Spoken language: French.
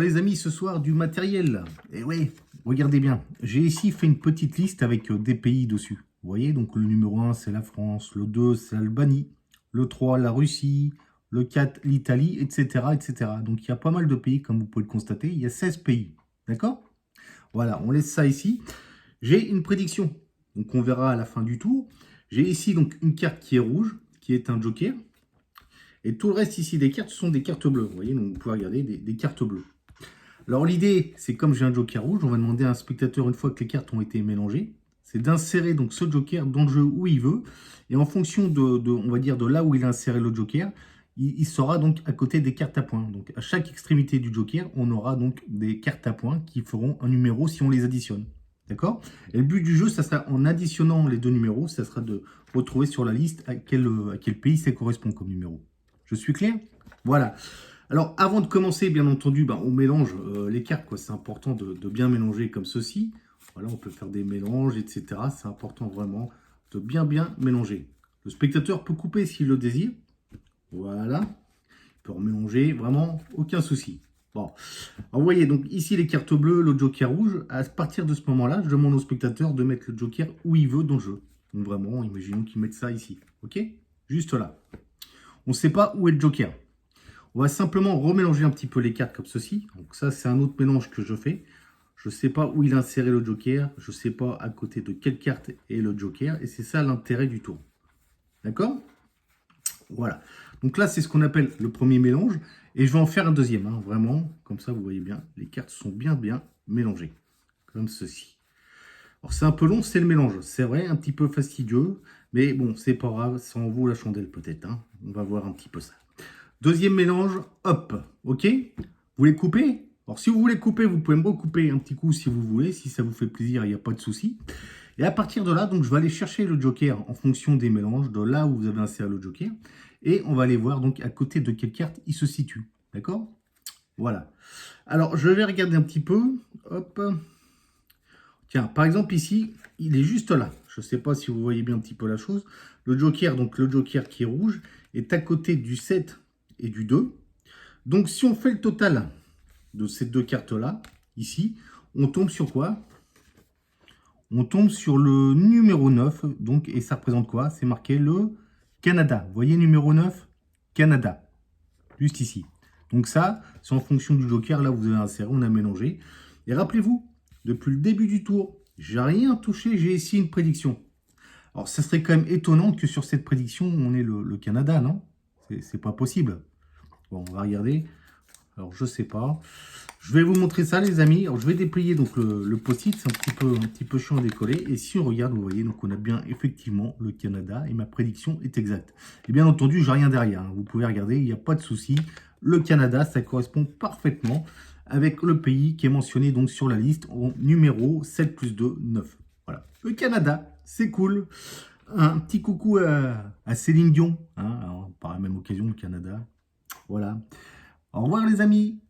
Les amis, ce soir, du matériel. Et oui, regardez bien. J'ai ici fait une petite liste avec des pays dessus. Vous voyez, donc le numéro 1, c'est la France. Le 2, c'est l'Albanie. Le 3, la Russie. Le 4, l'Italie, etc., etc. Donc, il y a pas mal de pays, comme vous pouvez le constater. Il y a 16 pays. D'accord? Voilà, on laisse ça ici. J'ai une prédiction. Donc, on verra à la fin du tour. J'ai ici donc une carte qui est rouge, qui est un joker. Et tout le reste ici des cartes sont des cartes bleues. Vous voyez, donc vous pouvez regarder des cartes bleues. Alors l'idée, c'est comme j'ai un joker rouge, on va demander à un spectateur, une fois que les cartes ont été mélangées, c'est d'insérer donc ce joker dans le jeu où il veut. Et en fonction on va dire, de là où il a inséré le joker, il sera donc à côté des cartes à points. Donc à chaque extrémité du joker, on aura donc des cartes à points qui feront un numéro si on les additionne. D'accord? Et le but du jeu, ça sera en additionnant les deux numéros, ça sera de retrouver sur la liste à quel pays ça correspond comme numéro. Je suis clair? Voilà. Alors, avant de commencer, bien entendu, on mélange les cartes. C'est important de bien mélanger comme ceci. Voilà, on peut faire des mélanges, etc. C'est important vraiment de bien mélanger. Le spectateur peut couper s'il le désire. Voilà. Il peut remélanger, vraiment, aucun souci. Bon. Alors, vous voyez, donc ici, les cartes bleues, le joker rouge. À partir de ce moment-là, je demande au spectateur de mettre le joker où il veut dans le jeu. Donc, vraiment, imaginons qu'il mette ça ici. OK? Juste là. On ne sait pas où est le joker. On va simplement remélanger un petit peu les cartes comme ceci. Donc ça, c'est un autre mélange que je fais. Je ne sais pas où il a inséré le joker. Je ne sais pas à côté de quelle carte est le joker. Et c'est ça l'intérêt du tour. D'accord? Voilà. Donc là, c'est ce qu'on appelle le premier mélange. Et je vais en faire un deuxième. Vraiment, comme ça, vous voyez bien. Les cartes sont bien mélangées. Comme ceci. Alors c'est un peu long, c'est le mélange. C'est vrai, un petit peu fastidieux. Mais bon, c'est pas grave. Ça en vaut la chandelle peut-être. On va voir un petit peu ça. Deuxième mélange, hop, ok? Vous les coupez? Alors, si vous voulez couper, vous pouvez me recouper un petit coup si vous voulez. Si ça vous fait plaisir, il n'y a pas de souci. Et à partir de là, donc, je vais aller chercher le joker en fonction des mélanges, de là où vous avez inséré le joker. Et on va aller voir donc à côté de quelle carte il se situe. D'accord? Voilà. Alors, je vais regarder un petit peu. Hop. Tiens, par exemple, ici, il est juste là. Je ne sais pas si vous voyez bien un petit peu la chose. Le joker, donc le joker qui est rouge, est à côté du 7 et du 2. Donc, si on fait le total de ces deux cartes-là, ici, on tombe sur quoi? On tombe sur le numéro 9. Donc, et ça représente quoi? C'est marqué le Canada. Vous voyez, numéro 9, Canada. Juste ici. Donc ça, c'est en fonction du joker. Là, vous avez inséré, on a mélangé. Et rappelez-vous, depuis le début du tour, j'ai rien touché. J'ai ici une prédiction. Alors, ça serait quand même étonnant que sur cette prédiction, on ait le Canada, non? C'est pas possible. Bon, on va regarder. Alors, je sais pas. Je vais vous montrer ça, les amis. Alors, je vais déplier donc le post-it. C'est un petit peu chiant à décoller. Et si on regarde, vous voyez, donc on a bien effectivement le Canada. Et ma prédiction est exacte. Et bien entendu, j'ai rien derrière. Vous pouvez regarder, il n'y a pas de souci. Le Canada, ça correspond parfaitement avec le pays qui est mentionné donc sur la liste au numéro 7 plus 2, 9. Voilà. Le Canada, c'est cool. Un petit coucou à Céline Dion. Alors, par la même occasion, le Canada. Voilà. Au revoir les amis.